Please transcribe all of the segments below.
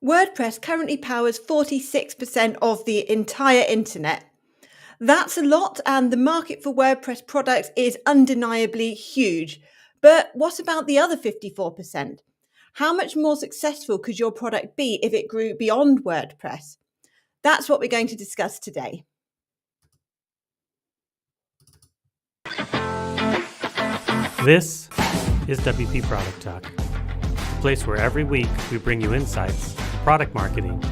WordPress currently powers 46% of the entire internet. That's a lot, and the market for WordPress products is undeniably huge. But what about the other 54%? How much more successful could your product be if it grew beyond WordPress? That's what we're going to discuss today. This is WP Product Talk, a place where every week we bring you insights, product marketing,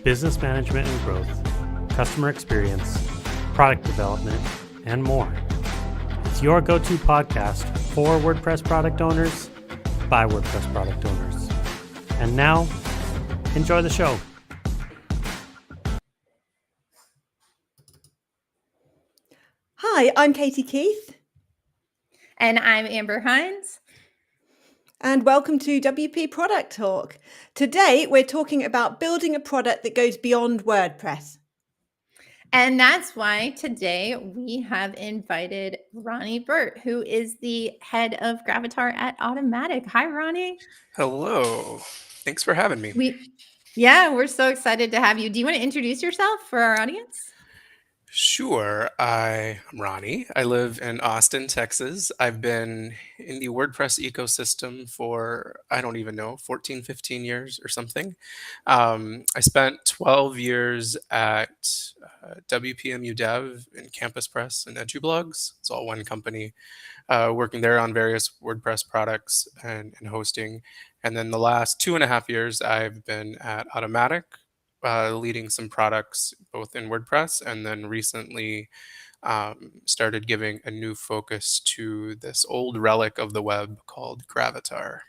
business management and growth, customer experience, product development, and more. It's your go-to podcast for WordPress product owners by WordPress product owners. And now, enjoy the show. Hi, I'm Katie Keith. And I'm Amber Hinds. And welcome to WP Product Talk. Today, we're talking about building a product that goes beyond WordPress. And that's why today we have invited Ronnie Burt, who is the head of Gravatar at Automattic. Hi, Ronnie. Hello. Thanks for having me. We're so excited to have you. Do you want to introduce yourself for our audience? Sure. I'm Ronnie. I live in Austin, Texas. I've been in the WordPress ecosystem for, I don't even know, 14, 15 years or something. I spent 12 years at WPMU Dev in Campus Press and EduBlogs. It's all one company, working there on various WordPress products and hosting. And then the last 2.5 years, I've been at Automattic, leading some products both in WordPress, and then recently started giving a new focus to this old relic of the web called Gravatar.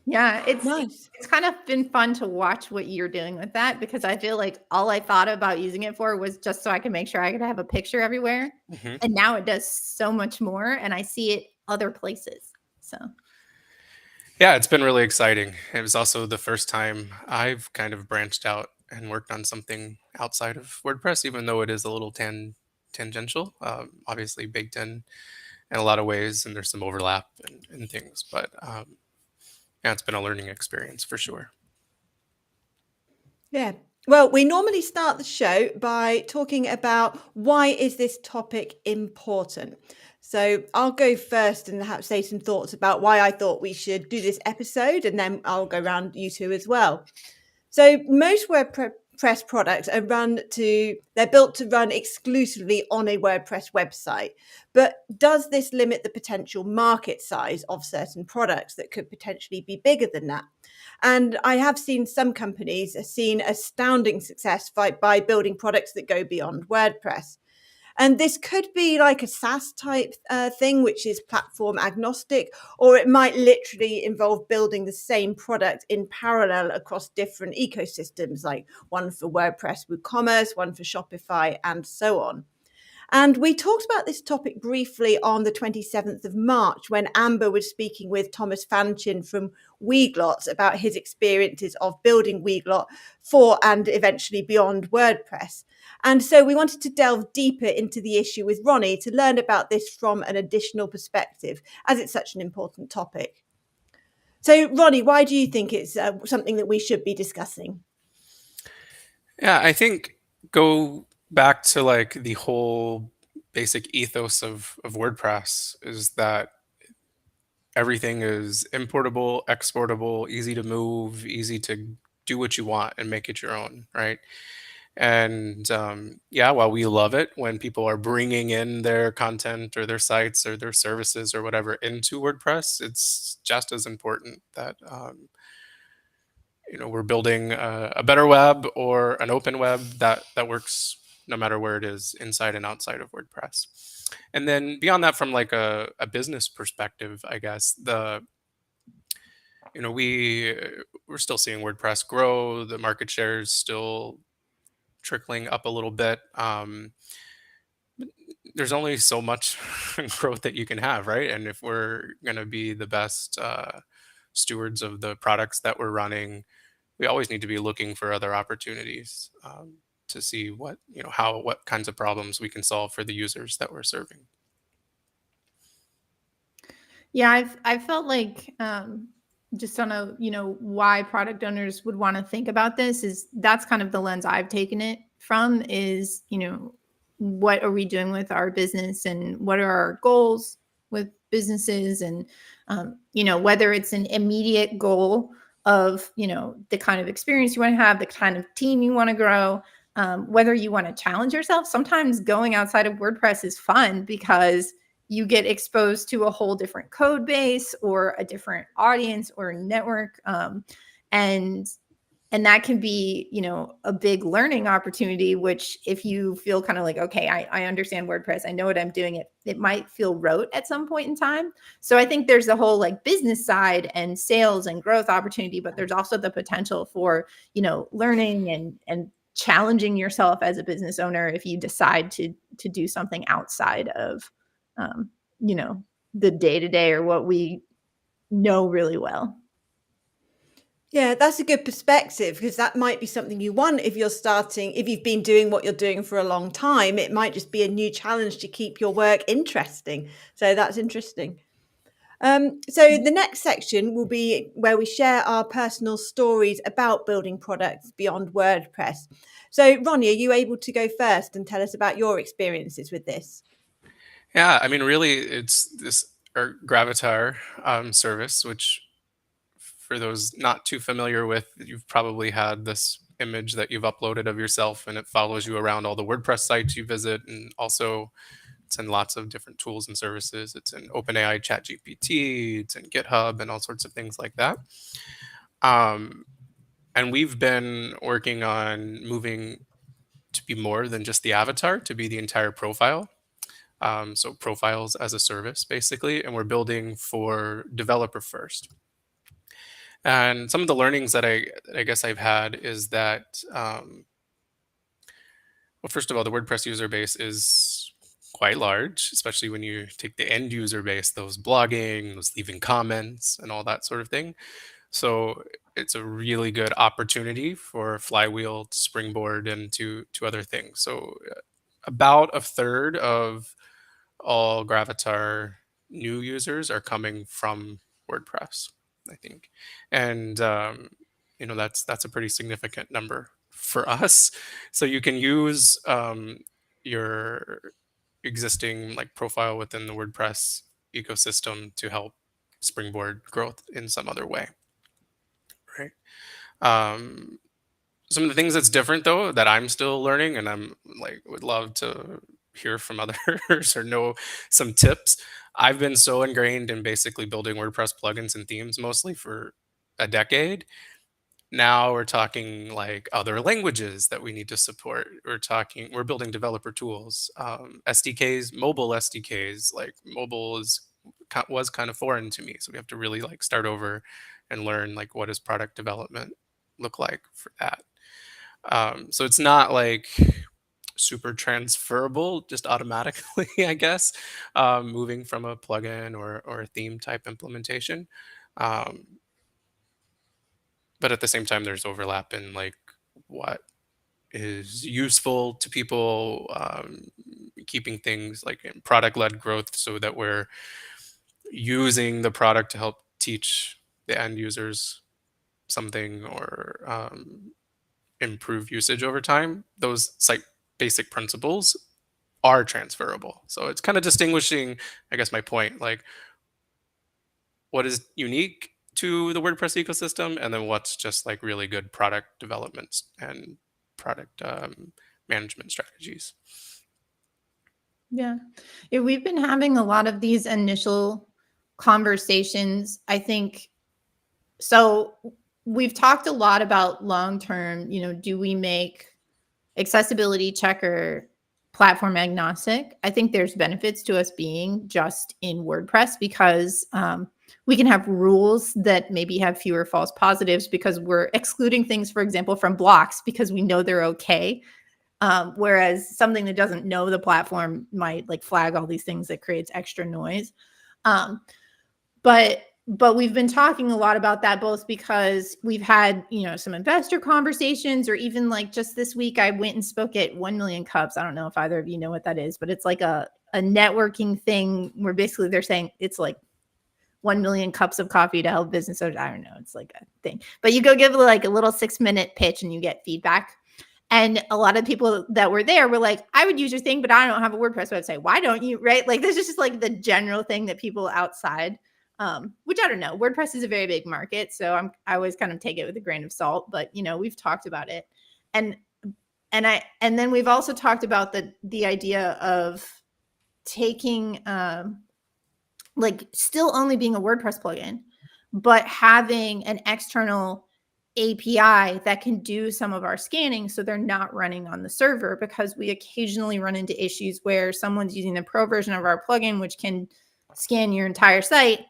Yeah, it's Nice. it's kind of been fun to watch what you're doing with that, because I feel like all I thought about using it for was just so I could make sure I could have a picture everywhere. Mhm. And now it does so much more, and I see it other places. So Yeah, it's been really exciting. It was also the first time I've kind of branched out and worked on something outside of WordPress, even though it is a little tangential, obviously baked in a lot of ways, and there's some overlap and things. But yeah, it's been a learning experience for sure. Yeah. Well, we normally start the show by talking about why is this topic important. So I'll go first and perhaps say some thoughts about why I thought we should do this episode, and then I'll go around you two as well. So most WordPress products are they're built to run exclusively on a WordPress website. But does this limit the potential market size of certain products that could potentially be bigger than that? And I have seen some companies seen astounding success by building products that go beyond WordPress. And this could be like a SaaS type thing, which is platform agnostic, or it might literally involve building the same product in parallel across different ecosystems, like one for WordPress WooCommerce, one for Shopify, and so on. And we talked about this topic briefly on the 27th of March when Amber was speaking with Thomas Fanchin from Weglot about his experiences of building Weglot for and eventually beyond WordPress. And so we wanted to delve deeper into the issue with Ronnie to learn about this from an additional perspective, as it's such an important topic. So, Ronnie, why do you think it's something that we should be discussing? Yeah, I think go back to like the whole basic ethos of WordPress is that everything is importable, exportable, easy to move, easy to do what you want and make it your own, right? And yeah, while we love it when people are bringing in their content or their sites or their services or whatever into WordPress, it's just as important that we're building a better web or an open web that works no matter where it is, inside and outside of WordPress. And then beyond that, from like a business perspective, I guess we're still seeing WordPress grow. The market share is still trickling up a little bit. There's only so much growth that you can have, right? And if we're going to be the best stewards of the products that we're running, we always need to be looking for other opportunities to see what kinds of problems we can solve for the users that we're serving. yeah, I felt like just on a, why product owners would want to think about this, is that's kind of the lens I've taken it from, is, what are we doing with our business and what are our goals with businesses? And, whether it's an immediate goal of, the kind of experience you want to have, the kind of team you want to grow, whether you want to challenge yourself. Sometimes going outside of WordPress is fun because you get exposed to a whole different code base or a different audience or network. And that can be, a big learning opportunity, which if you feel kind of like, okay, I understand WordPress, I know what I'm doing, it might feel rote at some point in time. So I think there's the whole like business side and sales and growth opportunity, but there's also the potential for, learning and challenging yourself as a business owner if you decide to do something outside of, um, the day-to-day or what we know really well. Yeah, that's a good perspective, because that might be something you want if you've been doing what you're doing for a long time. It might just be a new challenge to keep your work interesting. So that's interesting. So the next section will be where we share our personal stories about building products beyond WordPress. So Ronnie, are you able to go first and tell us about your experiences with this? Yeah, I mean, really, it's this our Gravatar service, which for those not too familiar with, you've probably had this image that you've uploaded of yourself, and it follows you around all the WordPress sites you visit, and also it's in lots of different tools and services. It's in OpenAI, ChatGPT, it's in GitHub, and all sorts of things like that. And we've been working on moving to be more than just the avatar, to be the entire profile. So profiles as a service, basically, and we're building for developer first. And some of the learnings that I guess I've had is that, well, first of all, the WordPress user base is quite large, especially when you take the end user base, those blogging, those leaving comments, and all that sort of thing. So it's a really good opportunity for Flywheel to springboard into other things. So about a third of all Gravatar new users are coming from WordPress, I think, and that's a pretty significant number for us. So you can use your existing like profile within the WordPress ecosystem to help springboard growth in some other way, right? Um, some of the things that's different though that I'm still learning, and I'm like would love to hear from others or know some tips. I've been so ingrained in basically building WordPress plugins and themes mostly for a decade. Now we're talking like other languages that we need to support. We're building developer tools, SDKs, mobile SDKs. Like mobile was kind of foreign to me, so we have to really like start over and learn like what does product development look like for that. So it's not like super transferable just automatically, I guess, moving from a plugin or a theme type implementation. Um, but at the same time, there's overlap in like what is useful to people, keeping things like in product-led growth so that we're using the product to help teach the end users something or improve usage over time. Those like basic principles are transferable. So it's kind of distinguishing, I guess, my point, like what is unique to the WordPress ecosystem and then what's just like really good product development and product management strategies. Yeah. We've been having a lot of these initial conversations, I think. So we've talked a lot about long-term, do we make accessibility checker platform agnostic? I think there's benefits to us being just in WordPress because we can have rules that maybe have fewer false positives because we're excluding things, for example, from blocks because we know they're okay. Whereas something that doesn't know the platform might like flag all these things that creates extra noise. But we've been talking a lot about that, both because we've had, some investor conversations, or even like just this week, I went and spoke at 1 Million Cups. I don't know if either of you know what that is, but it's like a networking thing where basically they're saying it's like 1 million cups of coffee to help business owners. I don't know. It's like a thing. But you go give like a little 6-minute pitch and you get feedback. And a lot of people that were there were like, I would use your thing, but I don't have a WordPress website. Why don't you? Right? Like this is just like the general thing that people outside, which I don't know. WordPress is a very big market. So I always kind of take it with a grain of salt, but we've talked about it. And then we've also talked about the idea of taking like still only being a WordPress plugin, but having an external API that can do some of our scanning so they're not running on the server, because we occasionally run into issues where someone's using the pro version of our plugin, which can scan your entire site,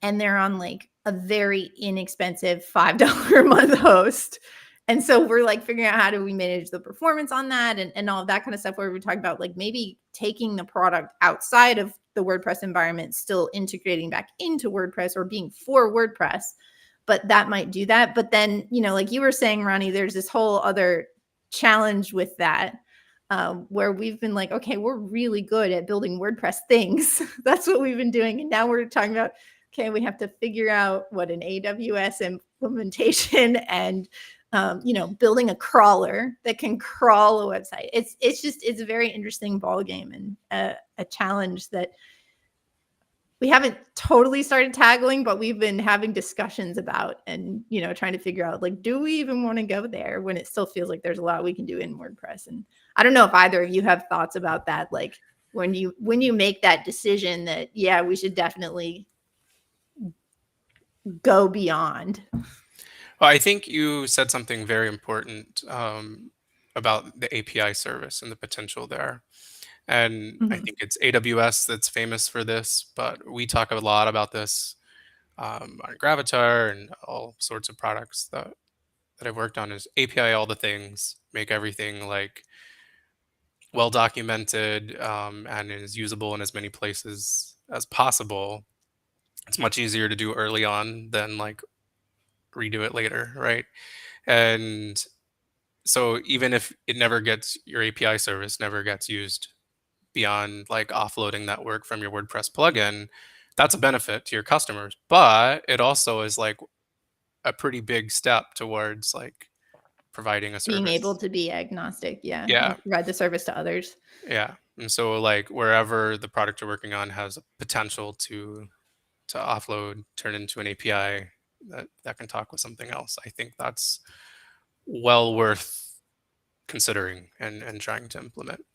and they're on like a very inexpensive $5 a month host. And so we're like figuring out how do we manage the performance on that and all of that kind of stuff, where we talk about like maybe taking the product outside of the WordPress environment, still integrating back into WordPress or being for WordPress, but that might do that. But then, like you were saying, Ronnie, there's this whole other challenge with that, where we've been like, okay, we're really good at building WordPress things. That's what we've been doing. And now we're talking about, okay, we have to figure out what an AWS implementation and building a crawler that can crawl a website. It's a very interesting ball game and a challenge that we haven't totally started tackling, but we've been having discussions about and trying to figure out, like, do we even want to go there when it still feels like there's a lot we can do in WordPress? And I don't know if either of you have thoughts about that, like when you make that decision that we should definitely go beyond. Well, I think you said something very important about the API service and the potential there. And I think it's AWS that's famous for this, but we talk a lot about this on Gravatar and all sorts of products that I've worked on, is API all the things, make everything like well documented and is usable in as many places as possible. It's much easier to do early on than like redo it later, right? And so even if it never gets, your API service never gets used beyond like offloading that work from your WordPress plugin, that's a benefit to your customers. But it also is like a pretty big step towards like providing a service. Being able to be agnostic, Yeah. and provide the service to others. Yeah. And so like wherever the product you're working on has a potential to offload, turn into an API that can talk with something else, I think that's well worth considering and trying to implement.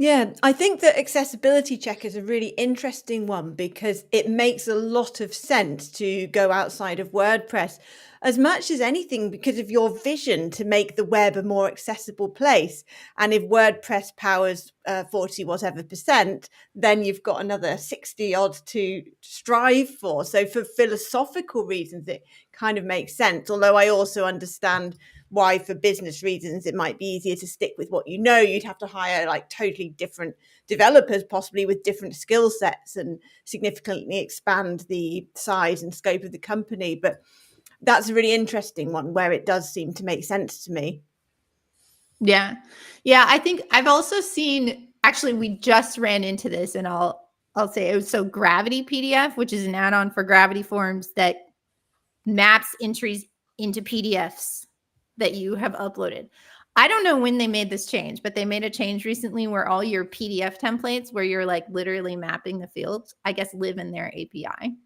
Yeah, I think that accessibility check is a really interesting one because it makes a lot of sense to go outside of WordPress as much as anything because of your vision to make the web a more accessible place. And if WordPress powers 40 whatever percent, then you've got another 60 odd to strive for. So for philosophical reasons, it kind of makes sense. Although I also understand why for business reasons it might be easier to stick with what you'd have to hire like totally different developers, possibly with different skill sets, and significantly expand the size and scope of the company. But that's a really interesting one where it does seem to make sense to me. Yeah, I think I've also seen, actually we just ran into this, and I'll say it was so Gravity PDF, which is an add-on for Gravity Forms that maps entries into PDFs that you have uploaded. I don't know when they made this change, but they made a change recently where all your PDF templates, where you're like literally mapping the fields, I guess, live in their API.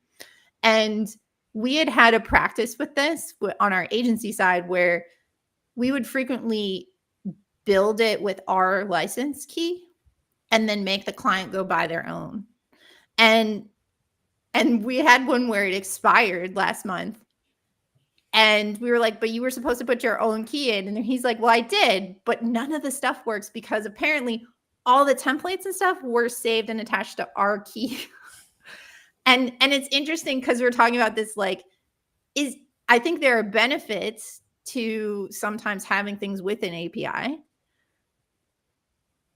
And we had a practice with this on our agency side where we would frequently build it with our license key and then make the client go buy their own. And we had one where it expired last month. And we were like, but you were supposed to put your own key in. And he's like, well, I did, but none of the stuff works because apparently all the templates and stuff were saved and attached to our key. and it's interesting because we're talking about this, like, I think there are benefits to sometimes having things with an API.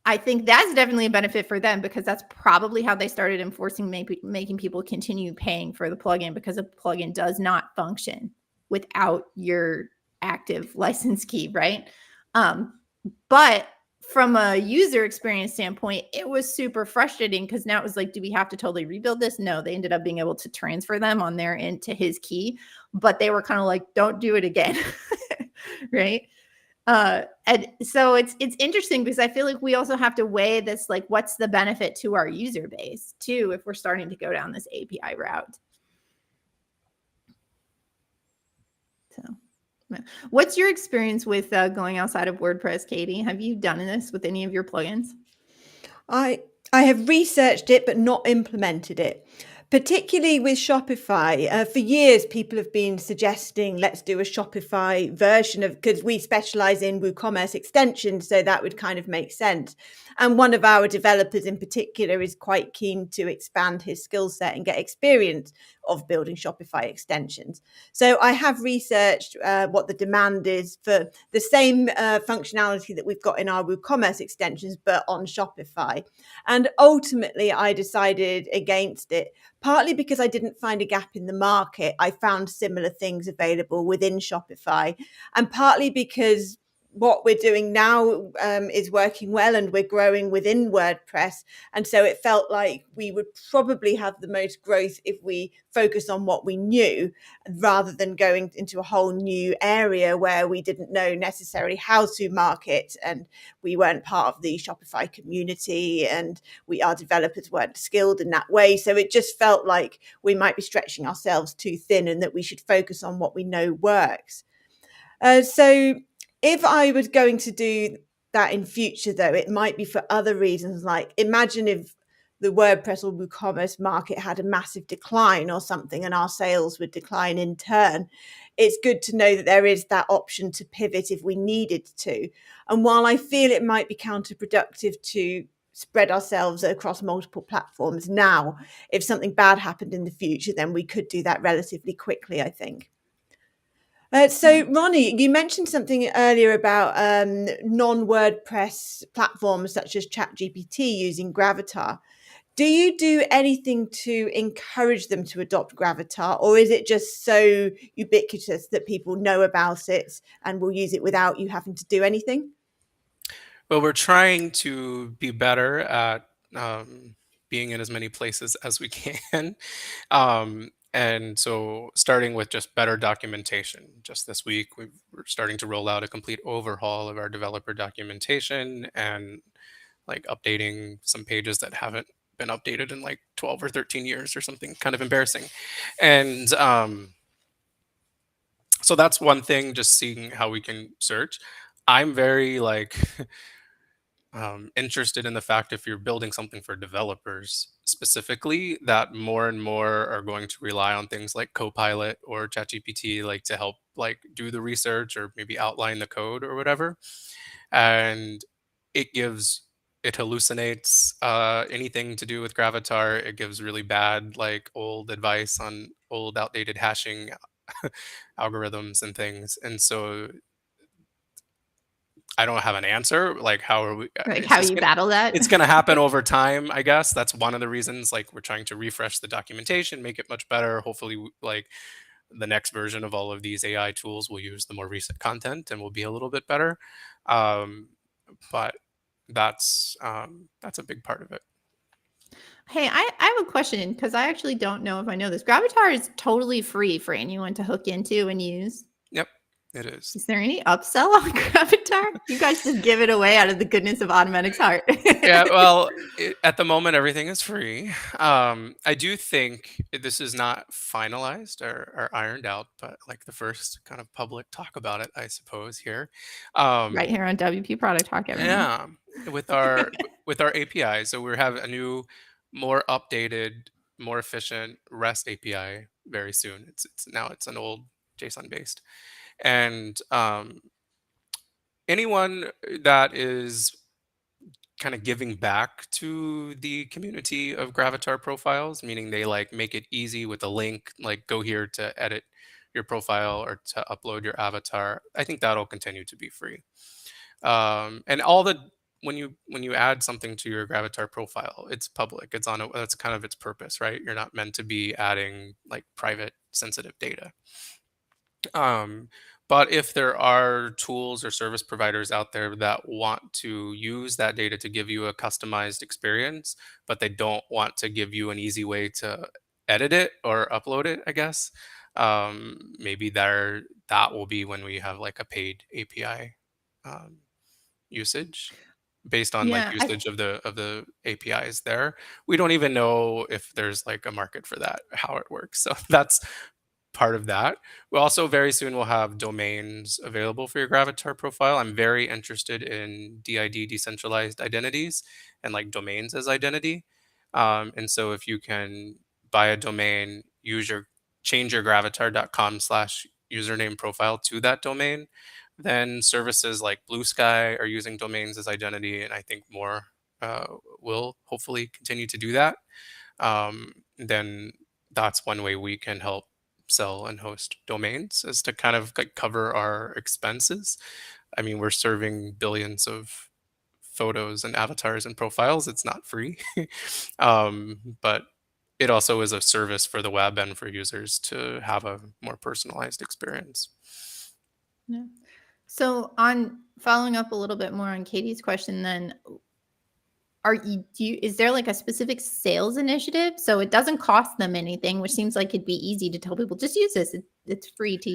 I think that's definitely a benefit for them because that's probably how they started enforcing making people continue paying for the plugin, because a plugin does not function without your active license key, right? But from a user experience standpoint, it was super frustrating because now it was like, do we have to totally rebuild this? No, they ended up being able to transfer them on their end to his key, but they were kind of like, don't do it again. Right. And so it's interesting because I feel like we also have to weigh this, like, what's the benefit to our user base too, if we're starting to go down this API route. So what's your experience with going outside of WordPress, Katie? Have you done this with any of your plugins? I have researched it but not implemented it. Particularly with Shopify, for years people have been suggesting let's do a Shopify version of, because we specialize in WooCommerce extensions, so that would kind of make sense. And one of our developers in particular is quite keen to expand his skill set and get experience of building Shopify extensions. So I have researched what the demand is for the same functionality that we've got in our WooCommerce extensions, but on Shopify. And ultimately, I decided against it, partly because I didn't find a gap in the market. I found similar things available within Shopify, and partly because what we're doing now is working well and we're growing within WordPress. And so it felt like we would probably have the most growth if we focus on what we knew rather than going into a whole new area where we didn't know necessarily how to market, and we weren't part of the Shopify community, and our developers weren't skilled in that way. So it just felt like we might be stretching ourselves too thin and that we should focus on what we know works. So if I was going to do that in future, though, it might be for other reasons. Like, imagine if the WordPress or WooCommerce market had a massive decline or something and our sales would decline in turn. It's good to know that there is that option to pivot if we needed to. And while I feel it might be counterproductive to spread ourselves across multiple platforms now, if something bad happened in the future, then we could do that relatively quickly, I think. So, Ronnie, you mentioned something earlier about non-WordPress platforms such as ChatGPT using Gravatar. Do you do anything to encourage them to adopt Gravatar, or is it just so ubiquitous that people know about it and will use it without you having to do anything? Well, we're trying to be better at being in as many places as we can. And so, starting with just better documentation. Just this week, we're starting to roll out a complete overhaul of our developer documentation and like updating some pages that haven't been updated in like 12 or 13 years or something kind of embarrassing. And so that's one thing, just seeing how we can search. I'm very like interested in the fact, if you're building something for developers specifically, that more and more are going to rely on things like Copilot or ChatGPT, like to help like do the research or maybe outline the code or whatever. And it gives it hallucinates anything to do with Gravatar. It gives really bad, like old advice on old, outdated hashing algorithms and things. And so I don't have an answer. Like, how are we? Like how you battle that? It's gonna happen over time, I guess. That's one of the reasons. Like, we're trying to refresh the documentation, make it much better. Hopefully, like the next version of all of these AI tools will use the more recent content and will be a little bit better. Um, but that's a big part of it. Hey, I have a question because I actually don't know if I know this. Gravatar is totally free for anyone to hook into and use. Yep, it is. Is there any upsell on Gravatar? You guys just give it away out of the goodness of Automattic's heart. Yeah, well, at the moment, everything is free. I do think this is not finalized or ironed out, but like the first kind of public talk about it, I suppose, here. Right here on WP Product Talk, everyone. Yeah, with our with our API. So we have a new, more updated, more efficient REST API very soon. It's an old JSON based, and anyone that is kind of giving back to the community of Gravatar profiles, meaning they like make it easy with a link, like go here to edit your profile or to upload your avatar. I think that'll continue to be free. And all the when you add something to your Gravatar profile, it's public. It's on that's kind of its purpose, right? You're not meant to be adding like private sensitive data. Um, But if there are tools or service providers out there that want to use that data to give you a customized experience, but they don't want to give you an easy way to edit it or upload it, I guess, maybe that will be when we have like a paid API um, usage based on like Yeah, usage of the APIs there. We don't even know if there's like a market for that, how it works. So that's part of that. We also very soon will have domains available for your Gravatar profile. I'm very interested in DID, decentralized identities, and like domains as identity. And so if you can buy a domain, change your gravatar.com/ username profile to that domain, then services like Blue Sky are using domains as identity, and I think more will hopefully continue to do that. Then that's one way we can help sell and host domains, is to kind of like cover our expenses. I mean, we're serving billions of photos and avatars and profiles. It's not free. But it also is a service for the web and for users to have a more personalized experience. yeah. So on following up a little bit more on Katie's question, then is there like a specific sales initiative so it doesn't cost them anything, which seems like it'd be easy to tell people just use this, it's free to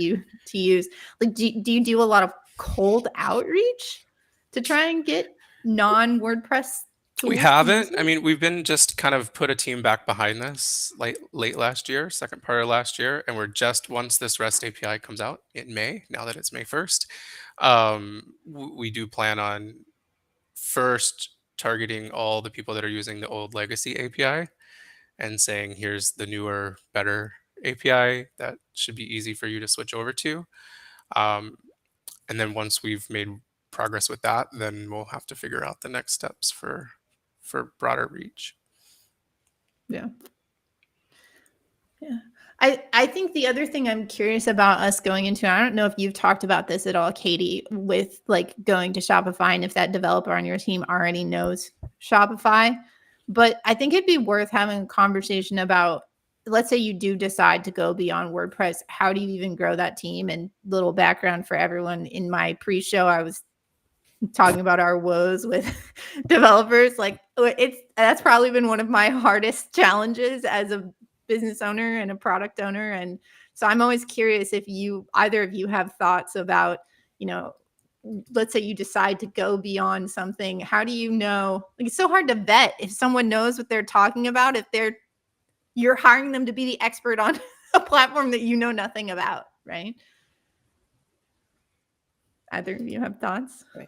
use. Like do you do a lot of cold outreach to try and get non-WordPress We tools to use haven't. I it? mean, we've been just kind of put a team back behind this late last year, second part of last year, and we're just, once this REST API comes out in May, now that it's May 1st, we do plan on first targeting all the people that are using the old legacy API and saying, here's the newer, better API that should be easy for you to switch over to. Um, and then once we've made progress with that, then we'll have to figure out the next steps for broader reach. Yeah. Yeah. I think the other thing I'm curious about us going into, I don't know if you've talked about this at all, Katie, with like going to Shopify and if that developer on your team already knows Shopify. But I think it'd be worth having a conversation about, let's say you do decide to go beyond WordPress, how do you even grow that team? And little background for everyone, in my pre-show, I was talking about our woes with developers. Like that's probably been one of my hardest challenges as a business owner and a product owner. And so I'm always curious if either of you have thoughts about, let's say you decide to go beyond something. How do you know? Like, it's so hard to vet if someone knows what they're talking about, if you're hiring them to be the expert on a platform that you know nothing about, right? Either of you have thoughts? Right.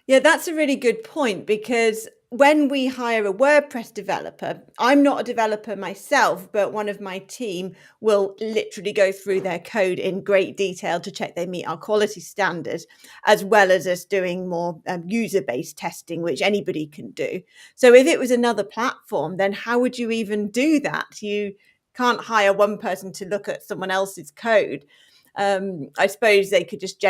Yeah, that's a really good point, because when we hire a WordPress developer, I'm not a developer myself, but one of my team will literally go through their code in great detail to check they meet our quality standards, as well as us doing more user-based testing, which anybody can do. So if it was another platform, then how would you even do that? You can't hire one person to look at someone else's code. I suppose they could just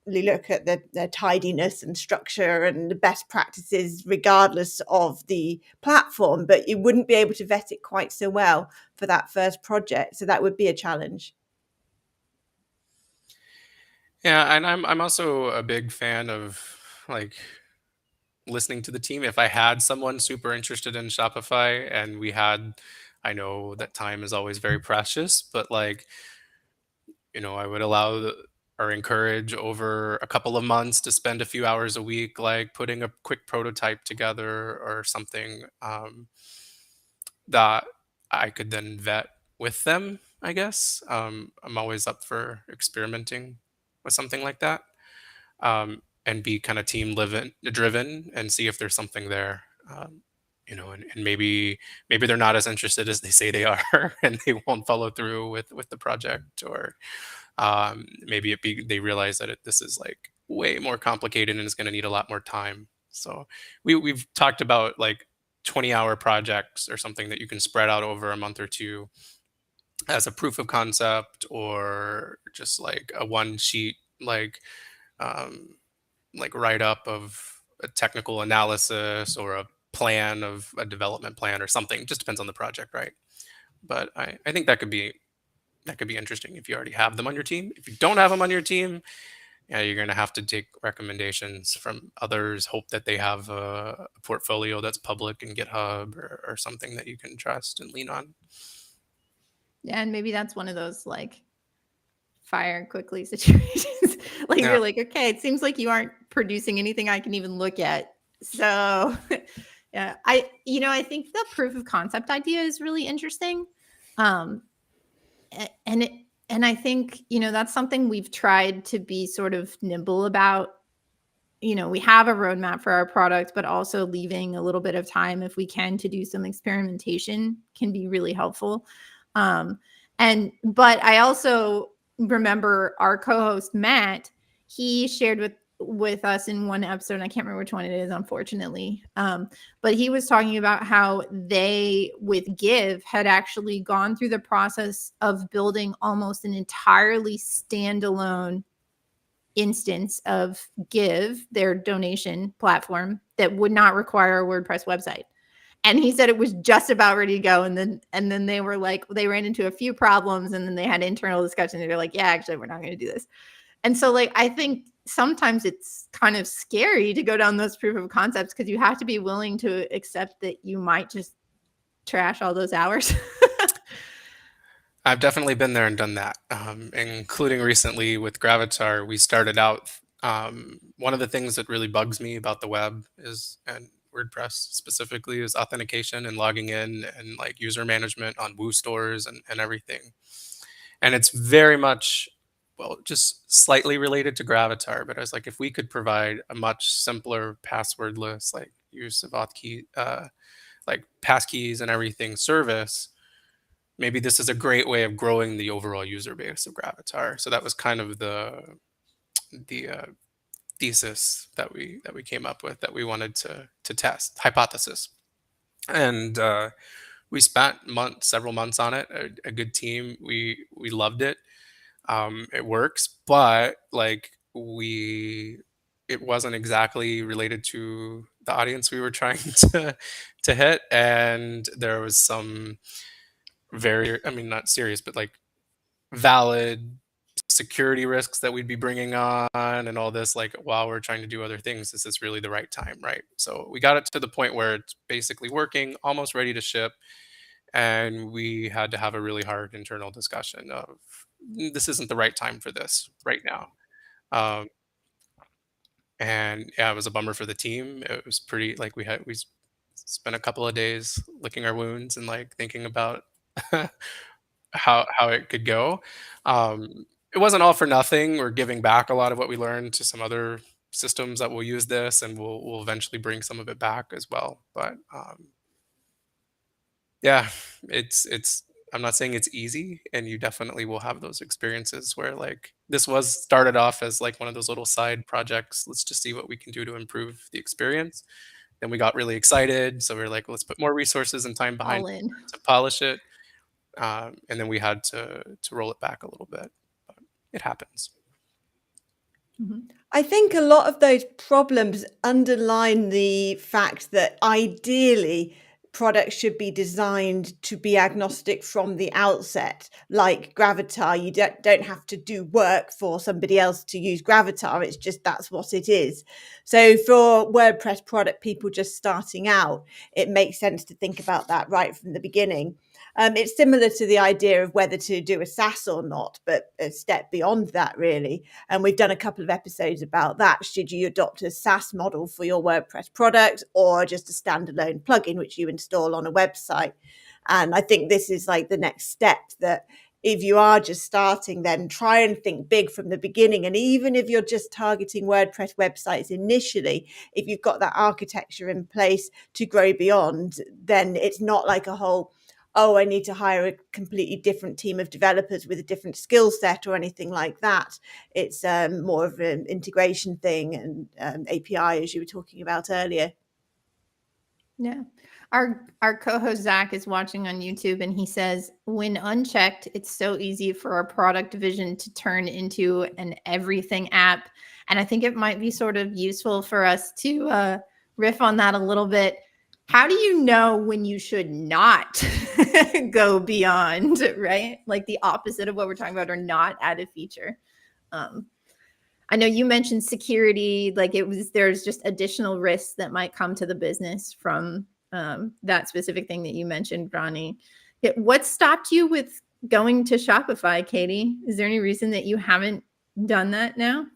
look at the tidiness and structure and the best practices regardless of the platform, but you wouldn't be able to vet it quite so well for that first project. So that would be a challenge. Yeah, and I'm also a big fan of like listening to the team. If I had someone super interested in Shopify and I know that time is always very precious, but like, I would or encourage over a couple of months to spend a few hours a week, like putting a quick prototype together or something, that I could then vet with them, I guess. I'm always up for experimenting with something like that, and be kind of driven and see if there's something there. And maybe they're not as interested as they say they are, and they won't follow through with the project, or maybe they realize that this is like way more complicated and it's going to need a lot more time. So we've talked about like 20-hour projects or something that you can spread out over a month or two as a proof of concept, or just like a one sheet um, like write up of a technical analysis or a plan of a development plan or something. Just depends on the project, right? But I think that could be that could be interesting if you already have them on your team. If you don't have them on your team, yeah, you're going to have to take recommendations from others, hope that they have a portfolio that's public in GitHub or something that you can trust and lean on. Yeah, and maybe that's one of those like fire quickly situations. Like Yeah. you're like, okay, it seems like you aren't producing anything I can even look at. So yeah, I think the proof of concept idea is really interesting. Um and it and I think, that's something we've tried to be sort of nimble about. We have a roadmap for our product, but also leaving a little bit of time if we can to do some experimentation can be really helpful. Um, but I also remember our co-host Matt, he shared with us in one episode, and I can't remember which one it is, unfortunately. But he was talking about how they with Give had actually gone through the process of building almost an entirely standalone instance of Give, their donation platform, that would not require a WordPress website. And he said it was just about ready to go. And then they were like, they ran into a few problems, and then they had internal discussion. They're like, yeah, actually, we're not going to do this. And so like, I think sometimes it's kind of scary to go down those proof of concepts because you have to be willing to accept that you might just trash all those hours. I've definitely been there and done that, including recently with Gravatar. We started out, one of the things that really bugs me about the web is, and WordPress specifically, is authentication and logging in and like user management on Woo stores and everything. And it's very much, well, just slightly related to Gravatar. But I was like, if we could provide a much simpler passwordless, like use of auth key, like passkeys and everything service, maybe this is a great way of growing the overall user base of Gravatar. So that was kind of the thesis that we came up with, that we wanted to test, hypothesis. And we spent several months on it. A good team. We loved it. It works, but like it wasn't exactly related to the audience we were trying to hit, and there was some very, I mean, not serious, but like valid security risks that we'd be bringing on and all this, like while we're trying to do other things. Is this really the right time, right? So we got it to the point where it's basically working, almost ready to ship, and we had to have a really hard internal discussion of, this isn't the right time for this right now. um, and yeah, it was a bummer for the team. It was pretty, like, we spent a couple of days licking our wounds and like thinking about how it could go. It wasn't all for nothing. We're giving back a lot of what we learned to some other systems that will use this, and we'll eventually bring some of it back as well. But yeah, it's. I'm not saying it's easy, and you definitely will have those experiences where like this was started off as like one of those little side projects. Let's just see what we can do to improve the experience. Then we got really excited, so we were like, let's put more resources and time behind All in. to polish it. And then we had to roll it back a little bit. But it happens. Mhm. I think a lot of those problems underline the fact that ideally products should be designed to be agnostic from the outset. Like Gravatar, you don't have to do work for somebody else to use Gravatar. It's just that's what it is. So for WordPress product people just starting out, it makes sense to think about that right from the beginning. It's similar to the idea of whether to do a SaaS or not, but a step beyond that, really. And we've done a couple of episodes about that. Should you adopt a SaaS model for your WordPress product, or just a standalone plugin which you install on a website? And I think this is like the next step, that if you are just starting, then try and think big from the beginning. And even if you're just targeting WordPress websites initially, if you've got that architecture in place to grow beyond, then it's not like a whole, oh, I need to hire a completely different team of developers with a different skill set or anything like that. It's more of an integration thing and API, as you were talking about earlier. Yeah. Our co-host Zach is watching on YouTube, and he says, when unchecked, it's so easy for our product vision to turn into an everything app. And I think it might be sort of useful for us to riff on that a little bit. How do you know when you should not go beyond, right? Like the opposite of what we're talking about, or not add a feature. I know you mentioned security, like there's just additional risks that might come to the business from that specific thing that you mentioned, Ronnie. What stopped you with going to Shopify, Katie? Is there any reason that you haven't done that now?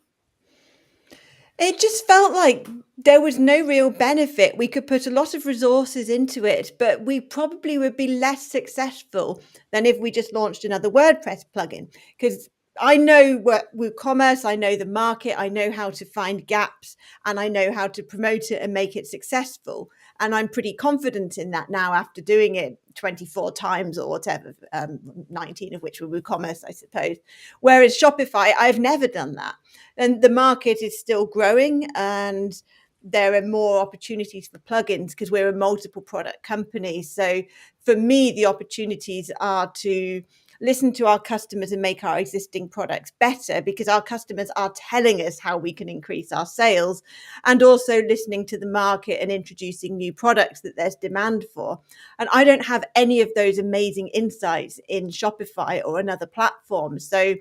It just felt like there was no real benefit. We could put a lot of resources into it, but we probably would be less successful than if we just launched another WordPress plugin. Because I know WooCommerce, I know the market, I know how to find gaps, and I know how to promote it and make it successful. And I'm pretty confident in that now after doing it 24 times or whatever, 19 of which were WooCommerce, I suppose. Whereas Shopify, I've never done that. And the market is still growing, and there are more opportunities for plugins because we're a multiple product company. So for me, the opportunities are to listen to our customers and make our existing products better, because our customers are telling us how we can increase our sales, and also listening to the market and introducing new products that there's demand for. And I don't have any of those amazing insights in Shopify or another platform. So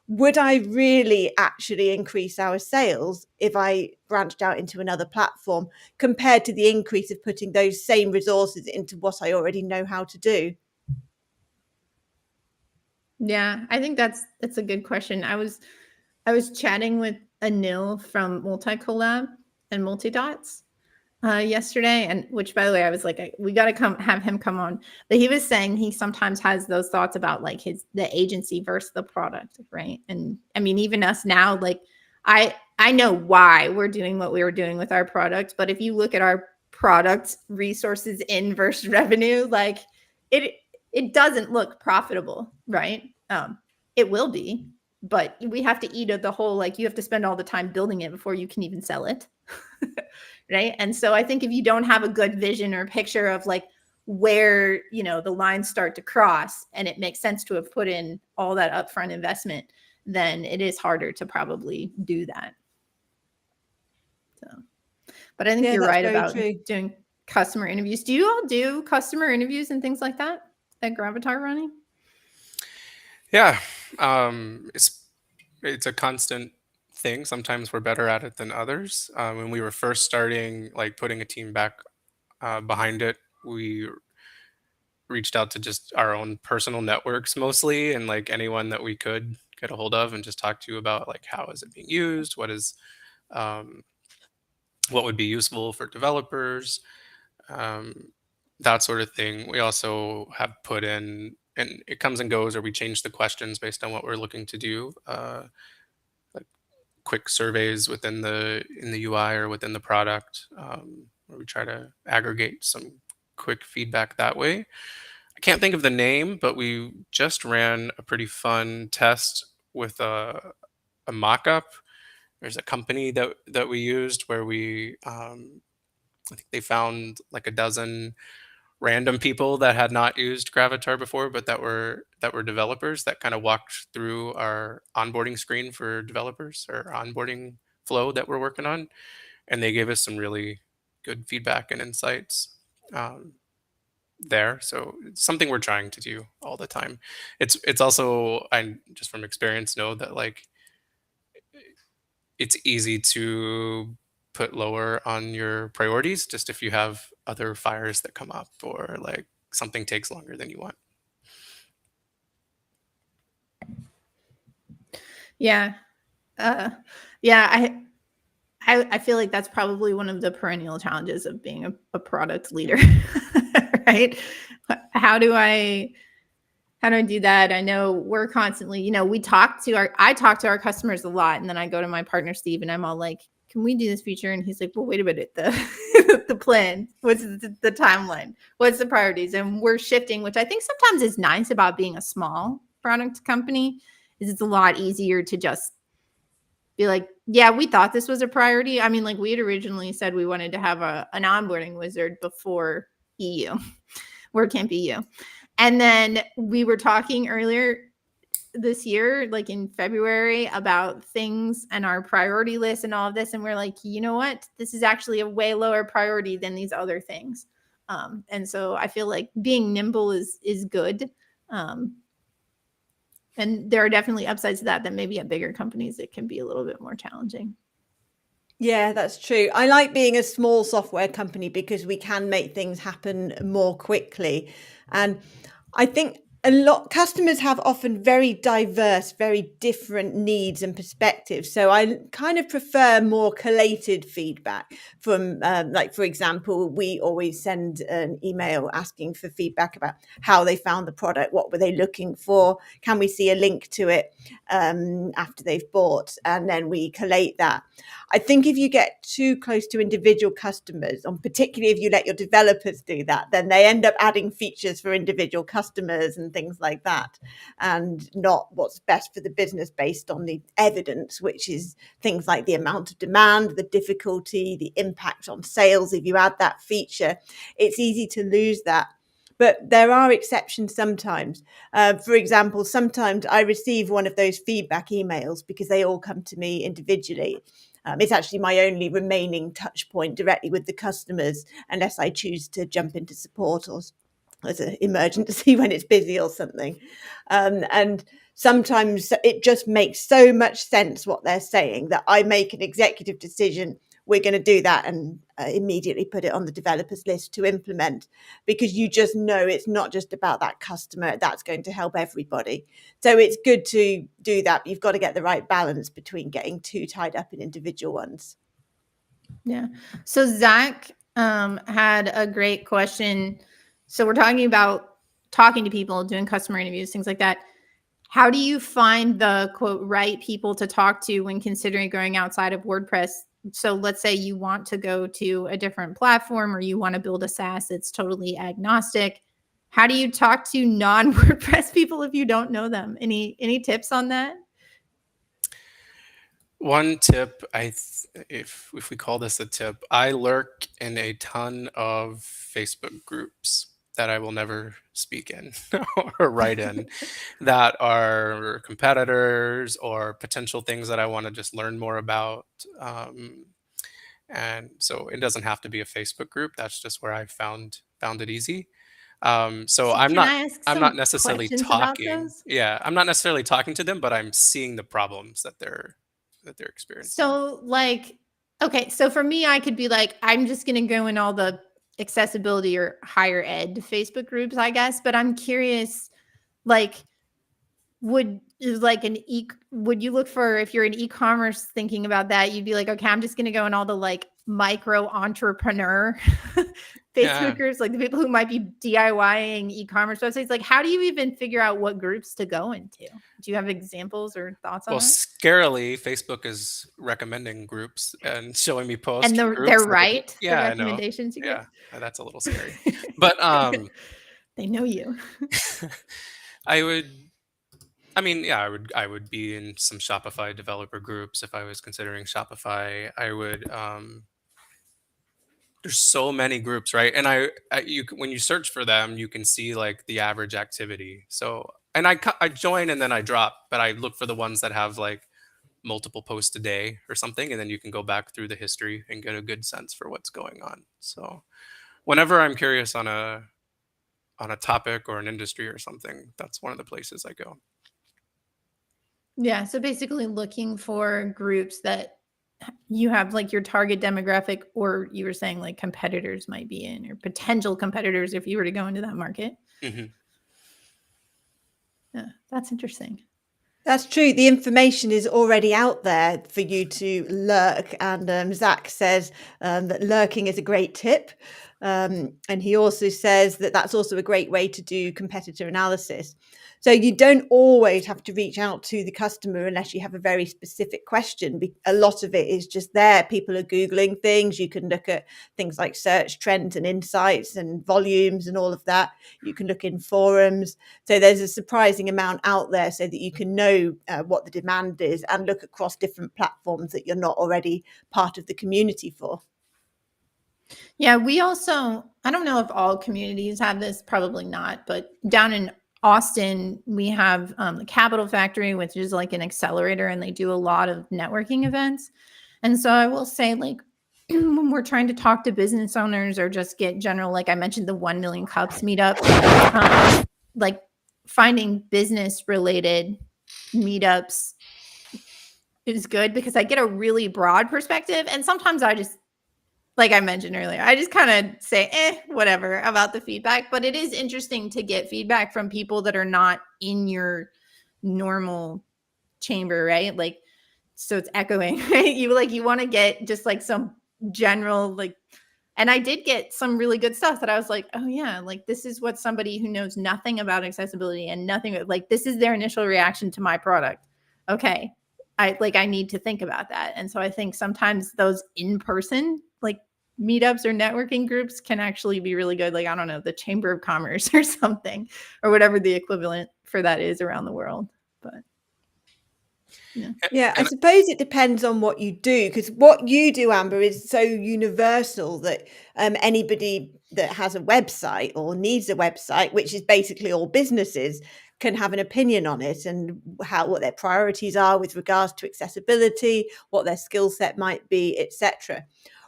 would I really actually increase our sales if I branched out into another platform compared to the increase of putting those same resources into what I already know how to do? Yeah, I think that's a good question. I was chatting with Anil from Multi-Collab and Multidots yesterday, and which, by the way, I was like, we got to have him come on. But he was saying he sometimes has those thoughts about like the agency versus the product, right? And I mean, even us now, like I know why we're doing what we were doing with our product, but if you look at our product resources in versus revenue, like it doesn't look profitable, right? It will be, but we have to eat the whole, like you have to spend all the time building it before you can even sell it. Right. And so I think if you don't have a good vision or picture of like where, the lines start to cross, and it makes sense to have put in all that upfront investment, then it is harder to probably do that. So, but I think you're right about doing customer interviews. Do you all do customer interviews and things like that at Gravatar, Ronnie? Yeah, it's a constant thing. Sometimes we're better at it than others. When we were first starting, like putting a team back behind it, we reached out to just our own personal networks mostly, and like anyone that we could get a hold of, and just talk to about like how is it being used, um, what would be useful for developers, that sort of thing. We also have put in, and it comes and goes, or we change the questions based on what we're looking to do. Like quick surveys in the UI or within the product, where we try to aggregate some quick feedback that way. I can't think of the name, but we just ran a pretty fun test with a mock-up. There's a company that we used where I think they found like a dozen random people that had not used Gravatar before, but that were developers, that kind of walked through our onboarding screen for developers, or onboarding flow that we're working on, and they gave us some really good feedback and insights there. So it's something we're trying to do all the time. It's also, I just from experience know that like it's easy to put lower on your priorities just if you have other fires that come up, or like something takes longer than you want. Yeah. Yeah, I feel like that's probably one of the perennial challenges of being a product leader. Right? How do I do that? I know we're constantly, I talk to our customers a lot, and then I go to my partner Steve and I'm all like, can we do this feature? And he's like, well, wait a minute, the plan, what's the timeline, what's the priorities? And we're shifting, which I think sometimes is nice about being a small product company, is it's a lot easier to just be like, yeah, we thought this was a priority. I mean, like we had originally said we wanted to have an onboarding wizard before EU, WordCamp EU. And then we were talking earlier this year, like in February, about things and our priority list and all of this. And we're like, you know what? This is actually a way lower priority than these other things. And so I feel like being nimble is good. And there are definitely upsides to that maybe at bigger companies, it can be a little bit more challenging. Yeah, that's true. I like being a small software company because we can make things happen more quickly. And I think a lot customers have often very diverse, very different needs and perspectives. So I kind of prefer more collated feedback from, like, for example, we always send an email asking for feedback about how they found the product, what were they looking for, can we see a link to it after they've bought, and then we collate that. I think if you get too close to individual customers, and particularly if you let your developers do that, then they end up adding features for individual customers and things like that, and not what's best for the business based on the evidence, which is things like the amount of demand, the difficulty, the impact on sales. If you add that feature, it's easy to lose that. But there are exceptions sometimes. For example, sometimes I receive one of those feedback emails because they all come to me individually. It's actually my only remaining touch point directly with the customers, unless I choose to jump into support or as an emergency when it's busy or something. And sometimes it just makes so much sense what they're saying that I make an executive decision. We're going to do that, and immediately put it on the developers list to implement, because you just know it's not just about that customer, that's going to help everybody. So it's good to do that, but you've got to get the right balance between getting too tied up in individual ones. Yeah. So Zach had a great question. So we're talking about talking to people, doing customer interviews, things like that. How do you find the quote right people to talk to when considering going outside of WordPress? So let's say you want to go to a different platform, or you want to build a SaaS that's totally agnostic. How do you talk to non-WordPress people if you don't know them? Any tips on that? One tip, if we call this a tip, I lurk in a ton of Facebook groups that I will never speak in or write in, that are competitors or potential things that I want to just learn more about. And so it doesn't have to be a Facebook group. That's just where I found it easy. So I'm Can not I ask I'm not some necessarily questions about talking. those? Yeah, I'm not necessarily talking to them, but I'm seeing the problems that they're experiencing. So like, okay, so for me, I could be like, I'm just going to go in all the accessibility or higher ed Facebook groups, I guess. But I'm curious, like, would you look for, if you're in e-commerce thinking about that, you'd be like, okay, I'm just going to go in all the like micro entrepreneur Yeah. Facebook groups, like the people who might be DIYing e-commerce websites. Like, how do you even figure out what groups to go into? Do you have examples or thoughts on Well, that? scarily, Facebook is recommending groups and showing me posts And from they're groups that are, right, the yeah, I know. recommendations you get? Yeah, that's a little scary. But They know you. I would I mean, yeah, I would be in some Shopify developer groups if I was considering Shopify. I would there's so many groups, right? And when you search for them, you can see like the average activity. So, and I join and then I drop, but I look for the ones that have like multiple posts a day or something, and then you can go back through the history and get a good sense for what's going on. So, whenever I'm curious on a topic or an industry or something, that's one of the places I go. Yeah, so basically looking for groups that you have like your target demographic, or you were saying like competitors might be in, or potential competitors if you were to go into that market. Hmm. Yeah, that's interesting. That's true. The information is already out there for you to lurk. And Zach says that lurking is a great tip. And he also says that that's also a great way to do competitor analysis. So you don't always have to reach out to the customer unless you have a very specific question. A lot of it is just there. People are Googling things. You can look at things like search trends and insights and volumes and all of that. You can look in forums. So there's a surprising amount out there so that you can know what the demand is and look across different platforms that you're not already part of the community for. Yeah, we also, I don't know if all communities have this, probably not, but down in Austin, we have the Capital Factory, which is like an accelerator, and they do a lot of networking events. And so I will say, like, when we're trying to talk to business owners or just get general, like I mentioned, the 1 million cups meetup, like finding business related meetups is good because I get a really broad perspective. And sometimes I just, like I mentioned earlier, I just kind of say, whatever about the feedback. But it is interesting to get feedback from people that are not in your normal chamber, right? Like, so it's echoing, right? You want to get just like some general, like, and I did get some really good stuff that I was like, oh yeah, like this is what somebody who knows nothing about accessibility and nothing, like this is their initial reaction to my product. Okay. I need to think about that. And so I think sometimes those in-person like meetups or networking groups can actually be really good. Like, I don't know, the Chamber of Commerce or something, or whatever the equivalent for that is around the world. But yeah, I suppose it depends on what you do, because what you do, Amber, is so universal that anybody that has a website or needs a website, which is basically all businesses, can have an opinion on it and what their priorities are with regards to accessibility, what their skill set might be, etc.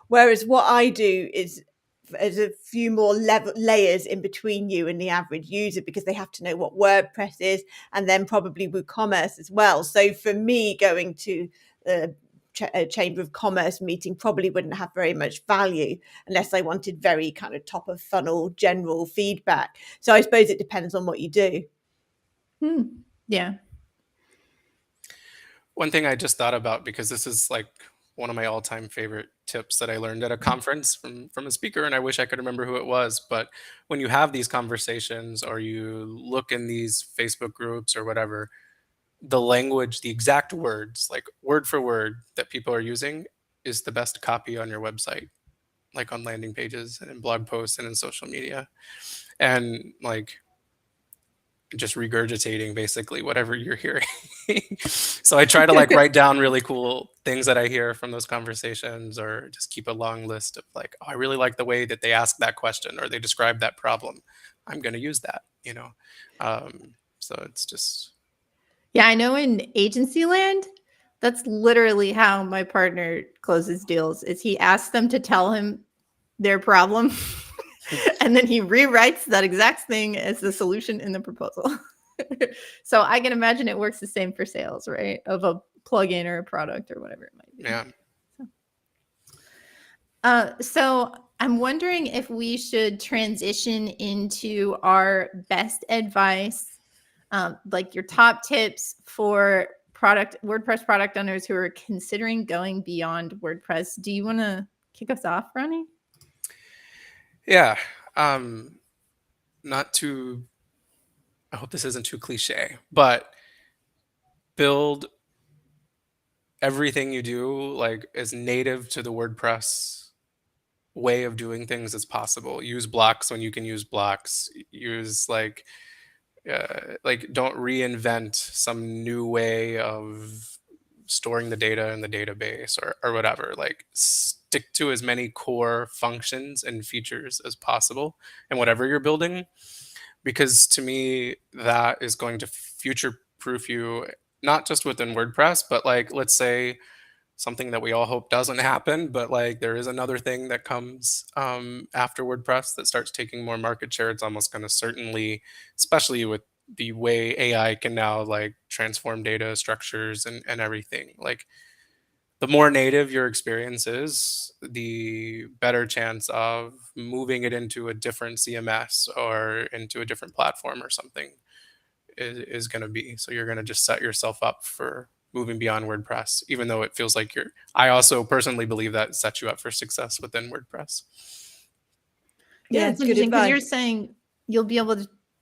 Whereas what I do is there's a few more layers in between you and the average user, because they have to know what WordPress is and then probably WooCommerce as well. So for me, going to a Chamber of Commerce meeting probably wouldn't have very much value unless I wanted very kind of top of funnel general feedback. So I suppose it depends on what you do. Yeah. One thing I just thought about, because this is like one of my all-time favorite tips that I learned at a conference from a speaker, and I wish I could remember who it was, but when you have these conversations or you look in these Facebook groups or whatever, the language, the exact words, like word for word that people are using is the best copy on your website, like on landing pages and in blog posts and in social media. And like just regurgitating basically whatever you're hearing. So I try to like write down really cool things that I hear from those conversations, or just keep a long list of like, oh, I really like the way that they ask that question or they describe that problem. I'm going to use that, you know? So it's just. Yeah, I know in agency land, that's literally how my partner closes deals is he asks them to tell him their problem and then he rewrites that exact thing as the solution in the proposal. So I can imagine it works the same for sales, right? Of a plugin or a product or whatever it might be. Yeah. So I'm wondering if we should transition into our best advice, like your top tips for WordPress product owners who are considering going beyond WordPress. Do you want to kick us off, Ronnie? Yeah. Not too, I hope this isn't too cliche, but build everything you do like as native to the WordPress way of doing things as possible. Use blocks when you can use blocks. Use like don't reinvent some new way of storing the data in the database or whatever. Like stick to as many core functions and features as possible and whatever you're building, because to me that is going to future proof you, not just within WordPress, but like let's say something that we all hope doesn't happen, but like there is another thing that comes after WordPress that starts taking more market share. It's almost going to certainly, especially with the way AI can now like transform data structures and everything, like the more native your experience is, the better chance of moving it into a different CMS or into a different platform or something is going to be. So you're going to just set yourself up for moving beyond WordPress, even though it feels like I also personally believe that sets you up for success within WordPress. Yeah, it's interesting because you're saying you'll be able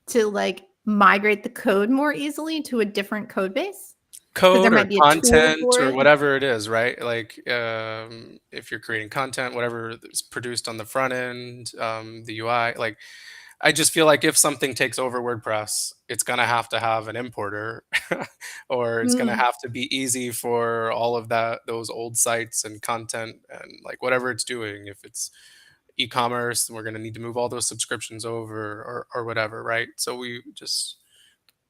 to like migrate the code more easily to a different code base. Code or content or whatever it is, right? Like if you're creating content, whatever is produced on the front end, the UI, like I just feel like if something takes over WordPress, it's going to have an importer or it's going to have to be easy for all of those old sites and content and like whatever it's doing. If it's e-commerce, we're going to need to move all those subscriptions over or whatever, right? So we just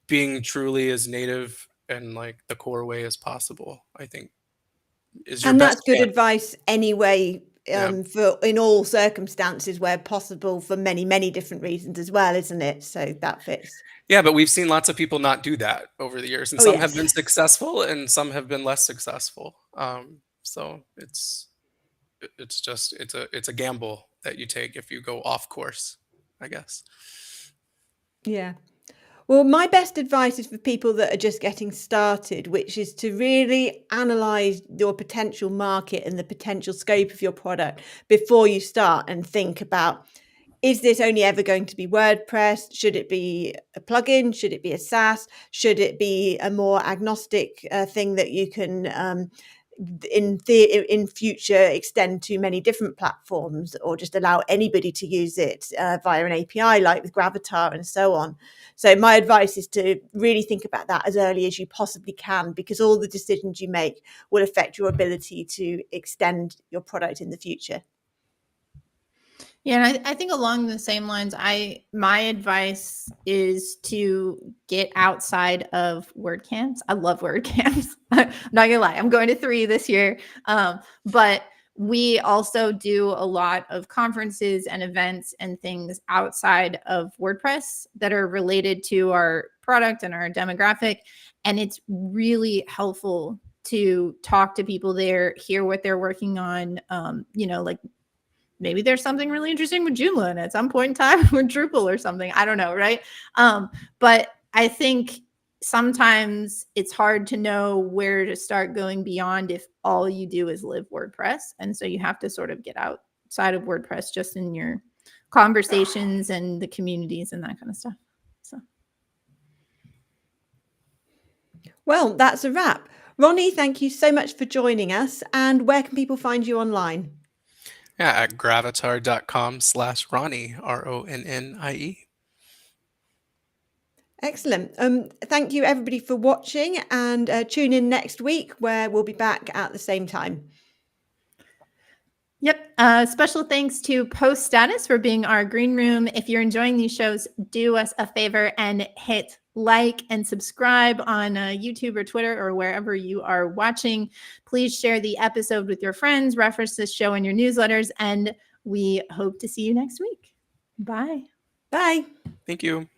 being truly as native and like the core way as possible, I think is your best. And that's good advice anyway, for in all circumstances where possible for many, many different reasons as well, isn't it? So that fits. Yeah, but we've seen lots of people not do that over the years, and Oh, some have yes. been successful and some have been less successful. So it's a gamble that you take if you go off course, I guess. Yeah. Well, my best advice is for people that are just getting started, which is to really analyze your potential market and the potential scope of your product before you start, and think about, is this only ever going to be WordPress? Should it be a plugin? Should it be a SaaS? Should it be a more agnostic thing that you can in future extend to many different platforms, or just allow anybody to use it via an API like with Gravatar and so on? So my advice is to really think about that as early as you possibly can, because all the decisions you make will affect your ability to extend your product in the future. Yeah, and I think along the same lines, my advice is to get outside of WordCamps. I love WordCamps. I'm not gonna lie, I'm going to 3 this year. But we also do a lot of conferences and events and things outside of WordPress that are related to our product and our demographic. And it's really helpful to talk to people there, hear what they're working on. Like, maybe there's something really interesting with Joomla, and at some point in time with Drupal or something. I don't know, right? But I think sometimes it's hard to know where to start going beyond if all you do is live WordPress. And so you have to sort of get outside of WordPress just in your conversations and the communities and that kind of stuff. So, Well, that's a wrap. Ronnie, thank you so much for joining us. And where can people find you online? Yeah, at gravatar.com/Ronnie, RONNIE. Excellent. Thank you, everybody, for watching, and tune in next week where we'll be back at the same time. Yep. Special thanks to Post Status for being our green room. If you're enjoying these shows, do us a favor and hit like and subscribe on YouTube or Twitter or wherever you are watching. Please share the episode with your friends, reference this show in your newsletters, and we hope to see you next week. Bye. Bye. Thank you.